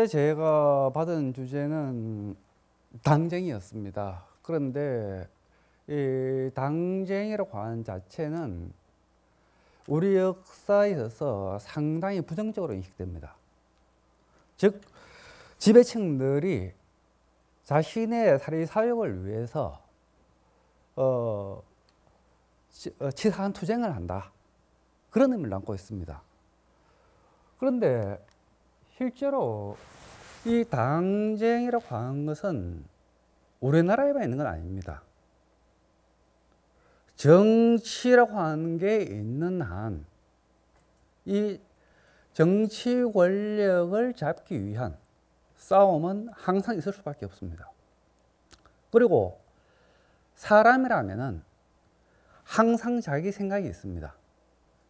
어제 제가 받은 주제는 당쟁이었습니다. 그런데 이 당쟁이라고 하는 자체는 우리 역사에 있어서 상당히 부정적으로 인식됩니다. 즉, 지배층들이 자신의 사리 사욕을 위해서 치사한 투쟁을 한다. 그런 의미를 담고 있습니다. 그런데 실제로 이 당쟁이라고 하는 것은 우리나라에만 있는 건 아닙니다. 정치라고 하는 게 있는 한, 이 정치 권력을 잡기 위한 싸움은 항상 있을 수밖에 없습니다. 그리고 사람이라면은 항상 자기 생각이 있습니다.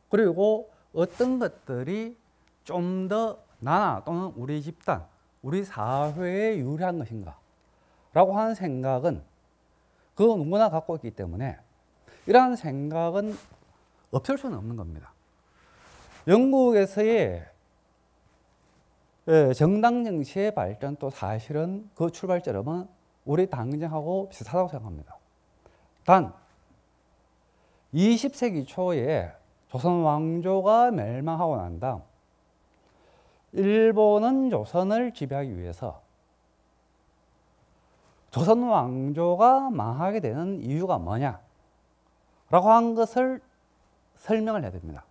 그리고 어떤 것들이 좀 더 나나 또는 우리 집단, 우리 사회에 유리한 것인가 라고 하는 생각은 그거 누구나 갖고 있기 때문에 이러한 생각은 없을 수는 없는 겁니다. 영국에서의 정당 정치의 발전도 사실은 그 출발점은 우리 당정하고 비슷하다고 생각합니다. 단 20세기 초에 조선 왕조가 멸망하고 난 다음 일본은 조선을 지배하기 위해서 조선 왕조가 망하게 되는 이유가 뭐냐 라고 한 것을 설명을 해야 됩니다.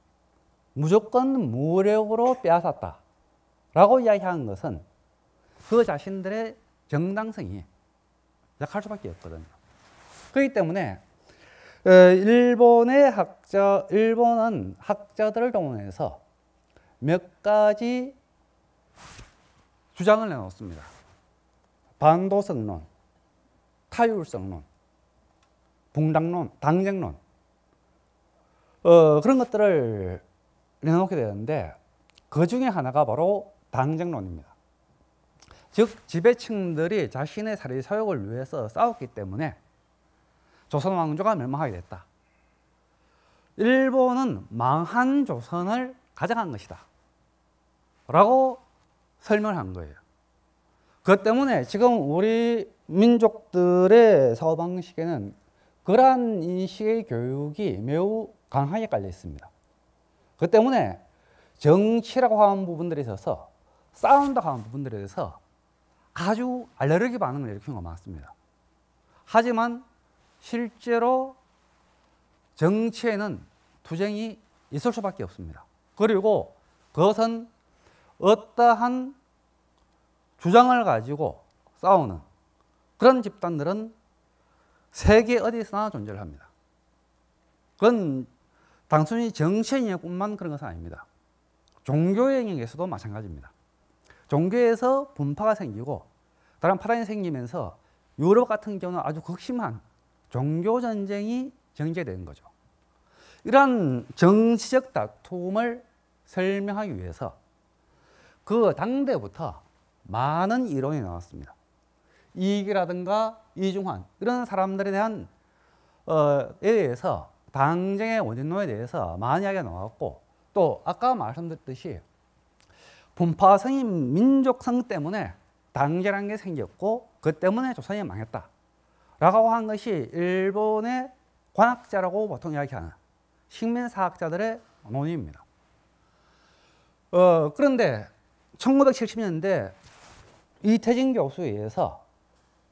무조건 무력으로 빼앗았다 라고 이야기하는 것은 그 자신들의 정당성이 약할 수밖에 없거든요. 그렇기 때문에 일본은 학자들을 동원해서 몇 가지 주장을 내놓습니다. 반도성론, 타율성론, 붕당론, 당쟁론, 그런 것들을 내놓게 되는데 그 중에 하나가 바로 당쟁론입니다. 즉 지배층들이 자신의 사리 사욕을 위해서 싸웠기 때문에 조선 왕조가 멸망하게 됐다. 일본은 망한 조선을 가져간 것이다 라고 설명한 거예요. 그것 때문에 지금 우리 민족들의 사고방식에는 그러한 인식의 교육이 매우 강하게 깔려 있습니다. 그것 때문에 정치라고 하는 부분들에 있어서 싸운다고 하는 부분들에 대해서 아주 알레르기 반응을 일으키는 경우가 많습니다. 하지만 실제로 정치에는 투쟁이 있을 수밖에 없습니다. 그리고 그것은 어떠한 주장을 가지고 싸우는 그런 집단들은 세계 어디서나 존재를 합니다. 그건 단순히 정치 영역뿐만 그런 것은 아닙니다. 종교 영역에서도 마찬가지입니다. 종교에서 분파가 생기고 다른 파란이 생기면서 유럽 같은 경우는 아주 극심한 종교 전쟁이 전개되는 거죠. 이러한 정치적 다툼을 설명하기 위해서 그 당대부터 많은 이론이 나왔습니다. 이익이라든가 이중환 이런 사람들에 대한 대해서 당쟁의 원인론에 대해서 많은 이야기가 나왔고 또 아까 말씀드렸듯이 분파성이 민족성 때문에 당쟁이라는 게 생겼고 그 때문에 조선이 망했다 라고 한 것이 일본의 관학자라고 보통 이야기하는 식민사학자들의 논의입니다. 그런데 1970년대 이태진 교수에 의해서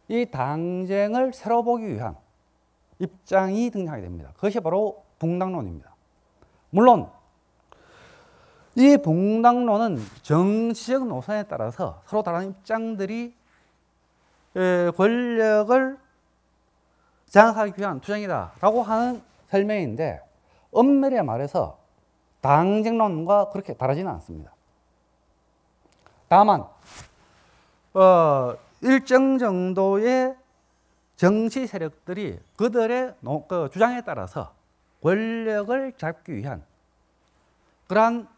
이 당쟁을 새로 보기 위한 입장이 등장하게 됩니다. 그것이 바로 붕당론입니다. 물론 이 붕당론은 정치적 노선에 따라서 서로 다른 입장들이 권력을 장악하기 위한 투쟁이다라고 하는 설명인데 엄밀히 말해서 당쟁론과 그렇게 다르지는 않습니다. 다만 일정 정도의 정치 세력들이 그들의 주장에 따라서 권력을 잡기 위한 그러한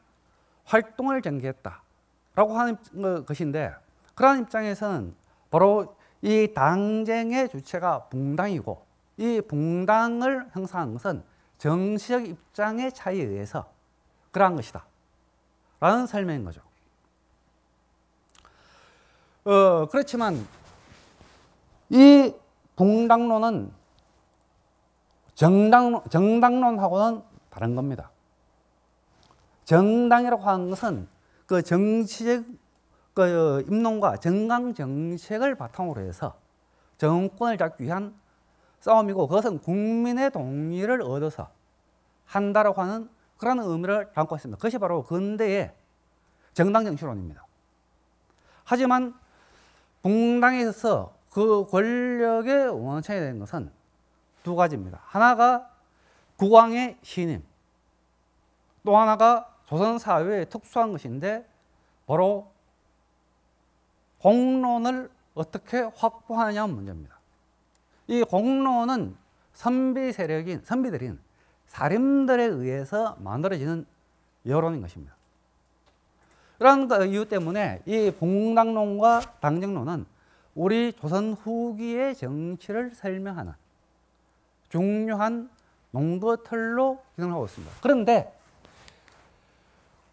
활동을 전개했다라고 하는 것인데 그러한 입장에서는 바로 이 당쟁의 주체가 붕당이고 이 붕당을 형성한 것은 정치적 입장의 차이에 의해서 그러한 것이다 라는 설명인 거죠. 그렇지만 이 붕당론은 정당론하고는 다른 겁니다. 정당이라고 하는 것은 그 정치적 그 입론과 정강 정책을 바탕으로 해서 정권을 잡기 위한 싸움이고, 그것은 국민의 동의를 얻어서 한다라고 하는 그런 의미를 담고 있습니다. 그것이 바로 근대의 정당 정치론입니다. 하지만 붕당에 있어서 그 권력의 원천이 되는 것은 두 가지입니다. 하나가 국왕의 신임, 또 하나가 조선사회의 특수한 것인데 바로 공론을 어떻게 확보하느냐 문제입니다. 이 공론은 선비들인 사림들에 의해서 만들어지는 여론인 것입니다. 그런 이유 때문에 이 붕당론과 당정론은 우리 조선 후기의 정치를 설명하는 중요한 논거틀로 기능하고 있습니다. 그런데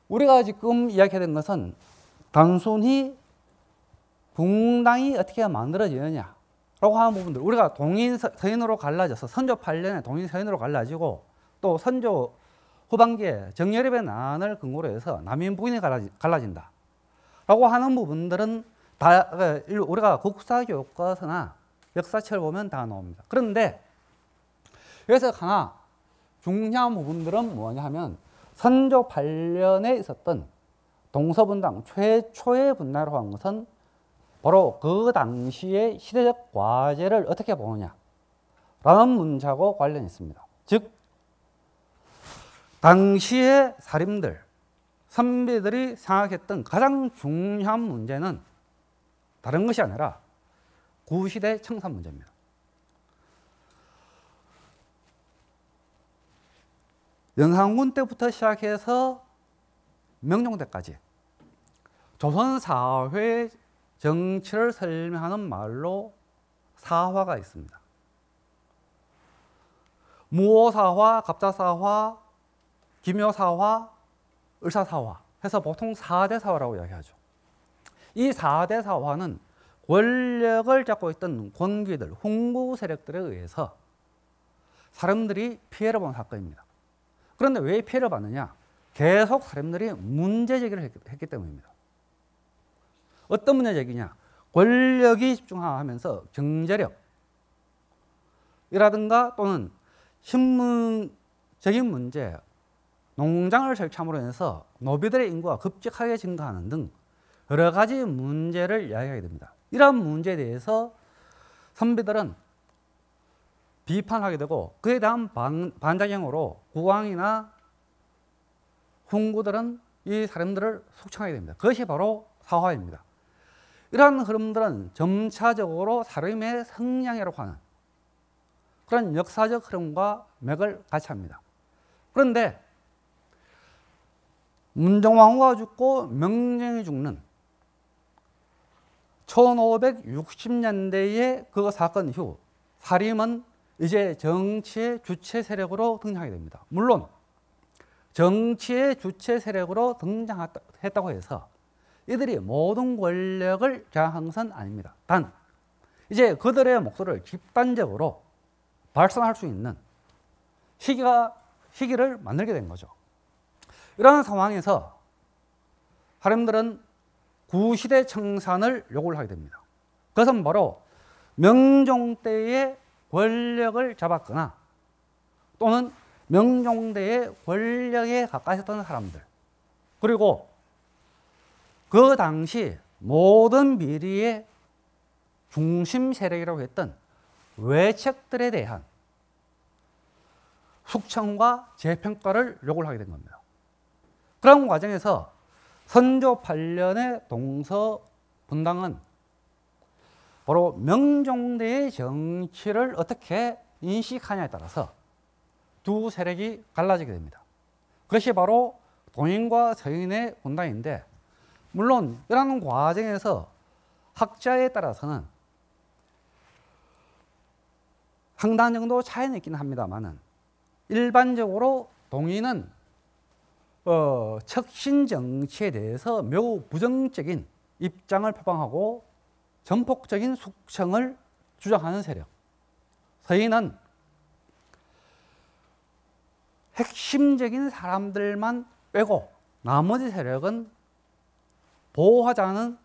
우리가 지금 이야기하는 것은 단순히 붕당이 어떻게 만들어지느냐라고 하는 부분들, 우리가 동인서인으로 갈라져서 선조 8년에 동인서인으로 갈라지고 또 선조 후반기에 정여립의 난을 근거로 해서 남인 북인이 갈라진다 라고 하는 부분들은 다 우리가 국사교과서나 역사책을 보면 다 나옵니다. 그런데 여기서 하나 중요한 부분들은 뭐냐 하면 선조 8년에 있었던 동서분당 최초의 분당이라고 하는 것은 바로 그 당시의 시대적 과제를 어떻게 보느냐 라는 문제하고 관련이 있습니다. 즉 당시의 사림들, 선비들이 생각했던 가장 중요한 문제는 다른 것이 아니라 구시대 청산 문제입니다. 연산군 때부터 시작해서 명종 때까지 조선 사회 정치를 설명하는 말로 사화가 있습니다. 무오사화, 갑자사화, 기묘사화, 을사사화 해서 보통 4대 사화라고 이야기하죠. 이 4대 사화는 권력을 잡고 있던 권귀들, 훈구 세력들에 의해서 사람들이 피해를 본 사건입니다. 그런데 왜 피해를 받느냐? 계속 사람들이 문제 제기를 했기 때문입니다. 어떤 문제 제기냐? 권력이 집중하면서 경제력이라든가 또는 신문적인 문제, 농장을 설치함으로 인해서 노비들의 인구가 급격하게 증가하는 등 여러 가지 문제를 이야기하게 됩니다. 이러한 문제에 대해서 선비들은 비판하게 되고 그에 대한 반작용으로 국왕이나 훈구들은 이 사람들을 숙청하게 됩니다. 그것이 바로 사화입니다. 이러한 흐름들은 점차적으로 사림의 성량이라고 하는 그런 역사적 흐름과 맥을 같이 합니다. 그런데 문정왕후가 죽고 명종이 죽는 1560년대의 그 사건 이후 사림은 이제 정치의 주체 세력으로 등장하게 됩니다. 물론 정치의 주체 세력으로 등장했다고 해서 이들이 모든 권력을 장악한 것은 아닙니다. 단 이제 그들의 목소리를 집단적으로 발산할 수 있는 시기를 만들게 된 거죠. 이러한 상황에서 사람들은 구시대 청산을 요구를 하게 됩니다. 그것은 바로 명종 때의 권력을 잡았거나 또는 명종대의 권력에 가까이 있었던 사람들, 그리고 그 당시 모든 비리의 중심 세력이라고 했던 외척들에 대한 숙청과 재평가를 요구를 하게 된 겁니다. 그런 과정에서 선조 8년의 동서분당은 바로 명종대의 정치를 어떻게 인식하냐에 따라서 두 세력이 갈라지게 됩니다. 그것이 바로 동인과 서인의 분당인데, 물론 이러한 과정에서 학자에 따라서는 상당 정도 차이는 있긴 합니다만은 일반적으로 동인은 척신 정치에 대해서 매우 부정적인 입장을 표방하고 전폭적인 숙청을 주장하는 세력. 서인은 핵심적인 사람들만 빼고 나머지 세력은 보호하자는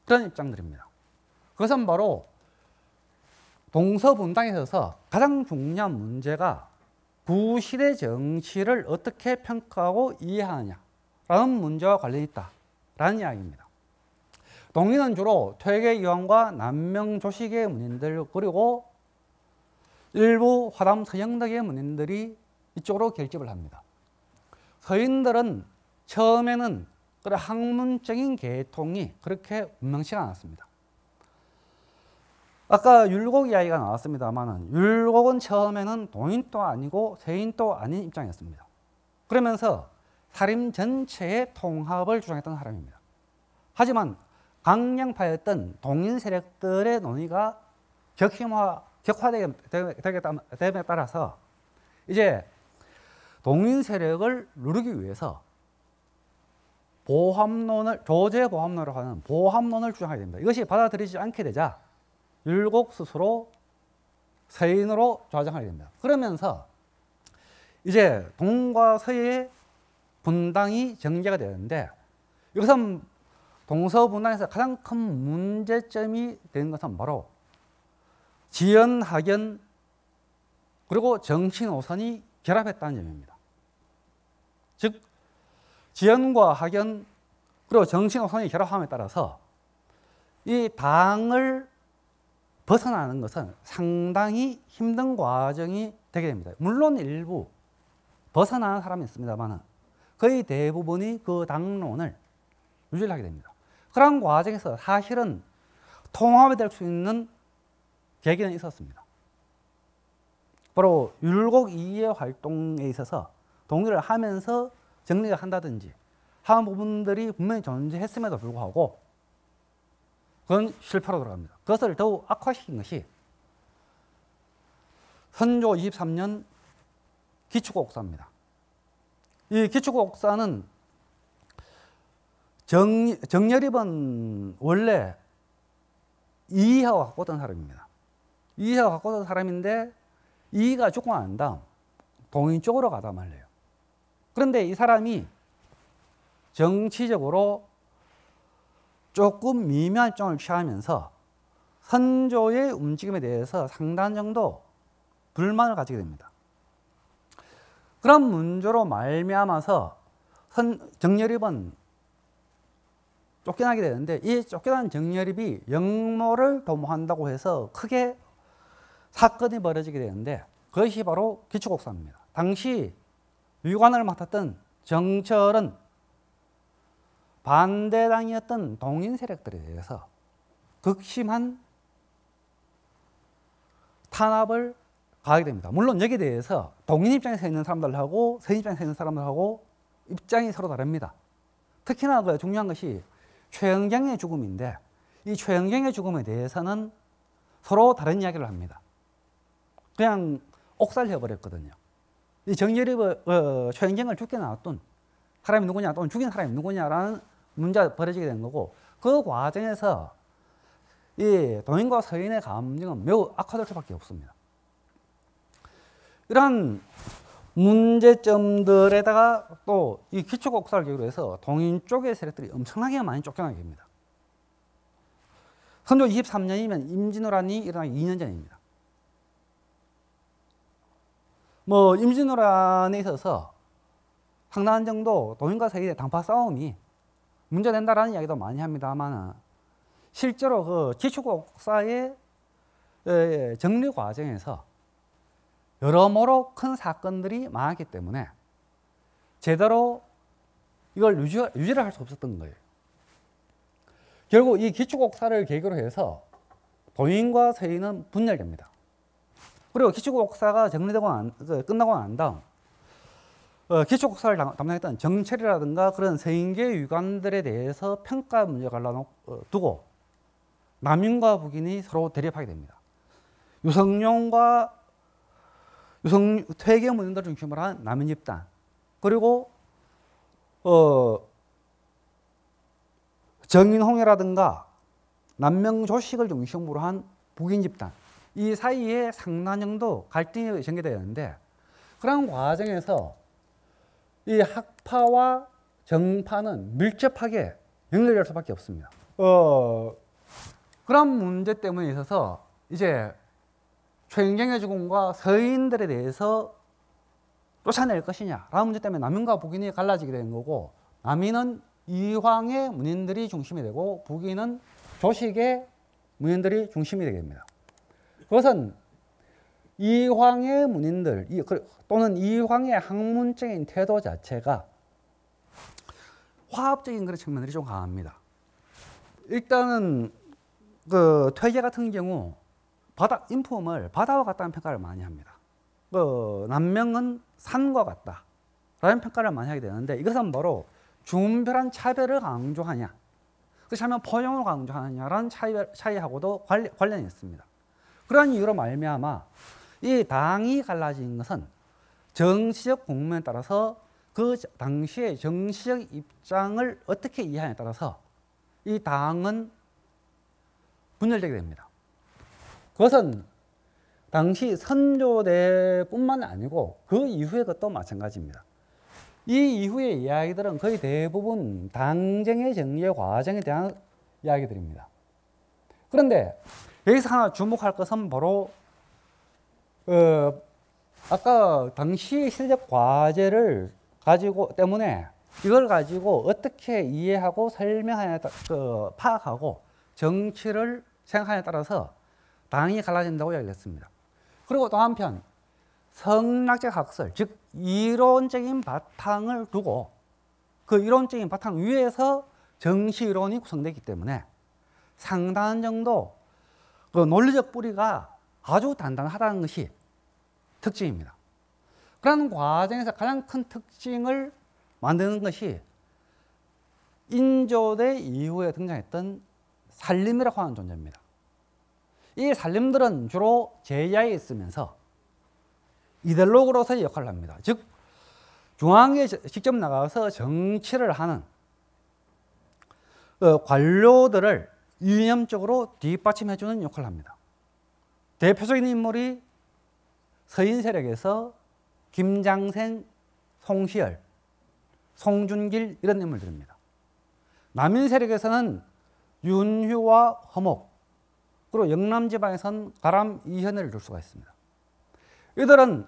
그런 입장들입니다. 그것은 바로 동서분당에 있어서 가장 중요한 문제가 구시대 정치를 어떻게 평가하고 이해하느냐라는 문제와 관련이 있다라는 이야기입니다. 동인은 주로 퇴계 이황과 남명조식의 문인들, 그리고 일부 화담 서영덕의 문인들이 이쪽으로 결집을 합니다. 서인들은 처음에는 그런 학문적인 계통이 그렇게 분명치가 않았습니다. 아까 율곡 이야기가 나왔습니다만 율곡은 처음에는 동인도 아니고 서인도 아닌 입장이었습니다. 그러면서 사림 전체의 통합을 주장했던 사람입니다. 하지만 강령파였던 동인 세력들의 논의가 격화됨에 따라서 이제 동인 세력을 누르기 위해서 조제 보함론을 하는 보함론을 주장하게 됩니다. 이것이 받아들이지 않게 되자 율곡 스스로 서인으로 좌정하게 됩니다. 그러면서 이제 동과 서의 분당이 전개가 되는데, 이것은 동서분당에서 가장 큰 문제점이 되는 것은 바로 지연, 학연, 그리고 정치 노선이 결합했다는 점입니다. 즉 지연과 학연 그리고 정치 노선이 결합함에 따라서 이 당을 벗어나는 것은 상당히 힘든 과정이 되게 됩니다. 물론 일부 벗어나는 사람이 있습니다만 거의 대부분이 그 당론을 유지를 하게 됩니다. 그런 과정에서 사실은 통합이 될 수 있는 계기는 있었습니다. 바로 율곡 이해 활동에 있어서 동의를 하면서 정리를 한다든지 하는 부분들이 분명히 존재했음에도 불구하고 그건 실패로 돌아갑니다. 그것을 더욱 악화시킨 것이 선조 23년 기축곡사입니다. 이 기축곡사는 정여립은 원래 이이하고 가까웠던 사람입니다. 이이하고 가까웠던 사람인데 이이가 죽고 난 다음 동인 쪽으로 가다 말래요. 그런데 이 사람이 정치적으로 조금 미묘한 입장을 취하면서 선조의 움직임에 대해서 상당 정도 불만을 가지게 됩니다. 그런 문제로 말미암아서 정여립은 쫓겨나게 되는데, 이 쫓겨난 정여립이 영모를 도모한다고 해서 크게 사건이 벌어지게 되는데, 그것이 바로 기축곡사입니다. 당시 위관을 맡았던 정철은 반대당이었던 동인 세력들에 대해서 극심한 탄압을 가하게 됩니다. 물론 여기에 대해서 동인 입장에서 있는 사람들하고 서인 입장에서 있는 사람들하고 입장이 서로 다릅니다. 특히나 그 중요한 것이 최은경의 죽음인데, 이 최은경의 죽음에 대해서는 서로 다른 이야기를 합니다. 그냥 옥살해버렸거든요. 이 정여립 최은경을 죽게 놔둔 사람이 누구냐 또는 죽인 사람이 누구냐라는 문제가 벌어지게 된 거고, 그 과정에서 이 동인과 서인의 감정은 매우 악화될 수밖에 없습니다. 이러한 문제점들에다가 또 이 기축곡사를 계기로 해서 동인 쪽의 세력들이 엄청나게 많이 쫓겨나게 됩니다. 선조 23년이면 임진왜란이 일어나기 2년 전입니다. 임진왜란에 있어서 상당한 정도 동인과 서인의 당파 싸움이 문제된다라는 이야기도 많이 합니다만, 실제로 그 기축곡사의 정리 과정에서 여러모로 큰 사건들이 많았기 때문에 제대로 이걸 유지를 할 수 없었던 거예요. 결국 이 기축곡사를 계기로 해서 동인과 서인은 분열됩니다. 그리고 기축곡사가 끝나고 난 다음 기축곡사를 담당했던 정철이라든가 그런 서인계 유관들에 대해서 평가 문제를 두고 남인과 북인이 서로 대립하게 됩니다. 퇴계 문인들을 중심으로 한 남인 집단, 그리고 정인홍이라든가 남명 조식을 중심으로 한 북인 집단, 이 사이에 상당 정도 갈등이 전개되었는데, 그런 과정에서 이 학파와 정파는 밀접하게 연결될 수밖에 없습니다. 그런 문제 때문에 있어서 이제 최영경의 죽음과 서인들에 대해서 쫓아낼 것이냐라는 문제 때문에 남인과 북인이 갈라지게 되는 거고, 남인은 이황의 문인들이 중심이 되고 북인은 조식의 문인들이 중심이 되게 됩니다. 그것은 이황의 문인들 또는 이황의 학문적인 태도 자체가 화합적인 그런 측면들이 좀 강합니다. 일단은 그 퇴계 같은 경우 인품을 바다와 같다는 평가를 많이 합니다. 남명은 산과 같다라는 평가를 많이 하게 되는데, 이것은 바로 중별한 차별을 강조하냐, 그렇지 않으면 포용을 강조하느냐라는 차이하고도 관련이 있습니다. 그런 이유로 말미암아 이 당이 갈라진 것은 정치적 국면에 따라서 그 당시의 정치적 입장을 어떻게 이해하냐에 따라서 이 당은 분열되게 됩니다. 그것은 당시 선조대뿐만 아니고 그 이후의 것도 마찬가지입니다. 이 이후의 이야기들은 거의 대부분 당정의 정리의 과정에 대한 이야기들입니다. 그런데 여기서 하나 주목할 것은 바로 아까 당시의 시대적 과제를 가지고 때문에 이걸 가지고 어떻게 이해하고 설명하냐에 파악하고 정치를 생각하냐에 따라서 당이 갈라진다고 이야기를 했습니다. 그리고 또 한편 성락적 학설, 즉 이론적인 바탕을 두고 그 이론적인 바탕 위에서 정치 이론이 구성되기 때문에 상당한 정도 그 논리적 뿌리가 아주 단단하다는 것이 특징입니다. 그런 과정에서 가장 큰 특징을 만드는 것이 인조대 이후에 등장했던 살림이라고 하는 존재입니다. 이 살림들은 주로 제야에 있으면서 이데올로그로서의 역할을 합니다. 즉 중앙에 직접 나가서 정치를 하는 관료들을 이념적으로 뒷받침해주는 역할을 합니다. 대표적인 인물이 서인 세력에서 김장생, 송시열, 송준길 이런 인물들입니다. 남인 세력에서는 윤휴와 허목, 그리고 영남 지방에서는 가람 이현을 줄 수가 있습니다. 이들은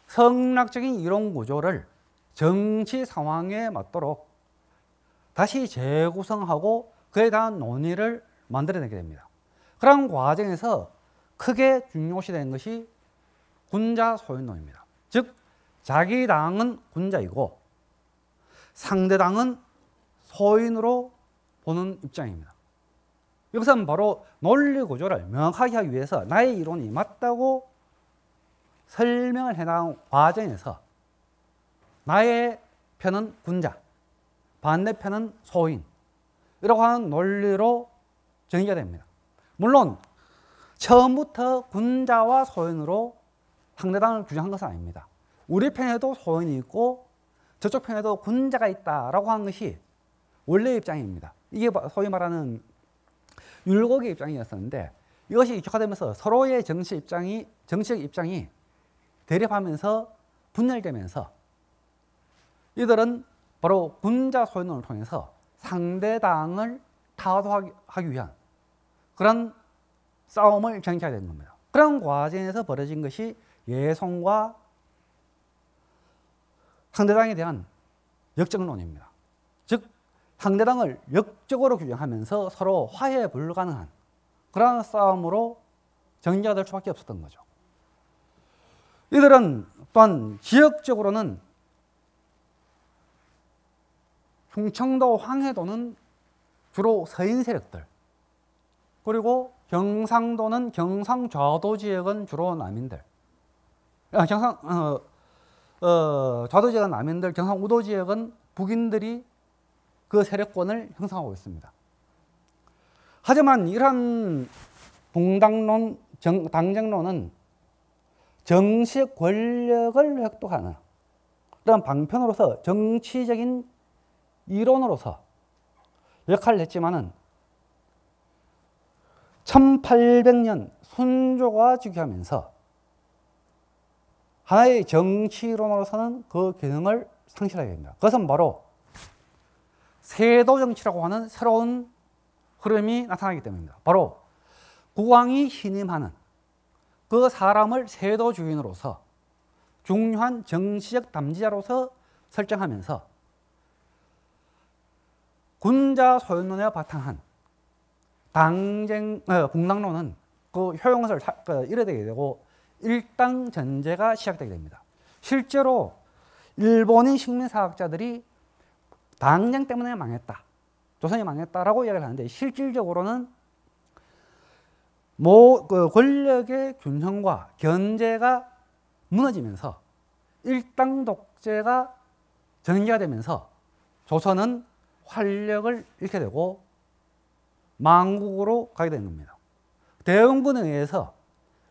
성락적인 이론 구조를 정치 상황에 맞도록 다시 재구성하고 그에 대한 논의를 만들어내게 됩니다. 그런 과정에서 크게 중요시되는 것이 군자 소인론입니다. 즉 자기 당은 군자이고 상대당은 소인으로 보는 입장입니다. 여기서는 바로 논리 구조를 명확하게 하기 위해서 나의 이론이 맞다고 설명을 해나가는 과정에서 나의 편은 군자, 반대편은 소인 이라고 하는 논리로 정의가 됩니다. 물론 처음부터 군자와 소인으로 상대당을 규정한 것은 아닙니다. 우리 편에도 소인이 있고 저쪽 편에도 군자가 있다라고 하는 것이 원래의 입장입니다. 이게 소위 말하는 율곡의 입장이었었는데, 이것이 익숙화되면서 서로의 정치적 입장이 대립하면서 분열되면서 이들은 바로 군자 소인론을 통해서 상대당을 타도하기 위한 그런 싸움을 전개하게 된 겁니다. 그런 과정에서 벌어진 것이 예송과 상대당에 대한 역정론입니다. 즉 상대당을 역적으로 규정하면서 서로 화해 불가능한 그런 싸움으로 전개가 될 수밖에 없었던 거죠. 이들은 또한 지역적으로는 충청도 황해도는 주로 서인 세력들, 그리고 경상도는 경상좌도 지역은 주로 남인들, 좌도 지역은 남인들, 경상우도 지역은 북인들이 그 세력권을 형성하고 있습니다. 하지만 이러한 동당론, 당정론은 정치적 권력을 획득하는 그런 방편으로서 정치적인 이론으로서 역할을 했지만은 1800년 순조가 즉위하면서 하나의 정치론으로서는 그 기능을 상실하게 됩니다. 그것은 바로 세도 정치라고 하는 새로운 흐름이 나타나기 때문입니다. 바로 국왕이 신임하는 그 사람을 세도 주인으로서 중요한 정치적 담지자로서 설정하면서 군자 소유론에 바탕한 공당론은 그 효용성을 잃어되게 되고 일당 전제가 시작되게 됩니다. 실제로 일본인 식민사학자들이 당쟁 때문에 망했다, 조선이 망했다라고 이야기를 하는데, 실질적으로는 권력의 균형과 견제가 무너지면서 일당 독재가 전개가 되면서 조선은 활력을 잃게 되고 망국으로 가게 되는 겁니다. 대원군에 의해서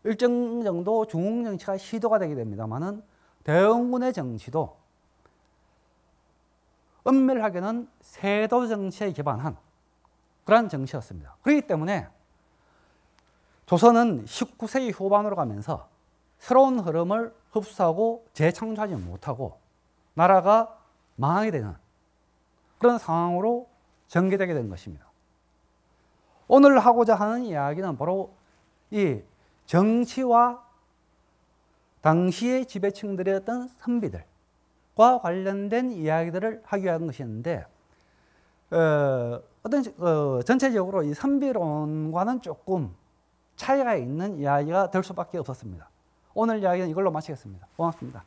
일정 정도 중흥 정치가 시도가 되게 됩니다만은 대원군의 정치도 엄밀하게는 세도 정치에 기반한 그러한 정치였습니다. 그렇기 때문에 조선은 19세기 후반으로 가면서 새로운 흐름을 흡수하고 재창조하지 못하고 나라가 망하게 되는 그런 상황으로 전개되게 된 것입니다. 오늘 하고자 하는 이야기는 바로 이 정치와 당시의 지배층들이었던 선비들과 관련된 이야기들을 하기 위한 것이었는데, 전체적으로 이 선비론과는 조금 차이가 있는 이야기가 될 수밖에 없었습니다. 오늘 이야기는 이걸로 마치겠습니다. 고맙습니다.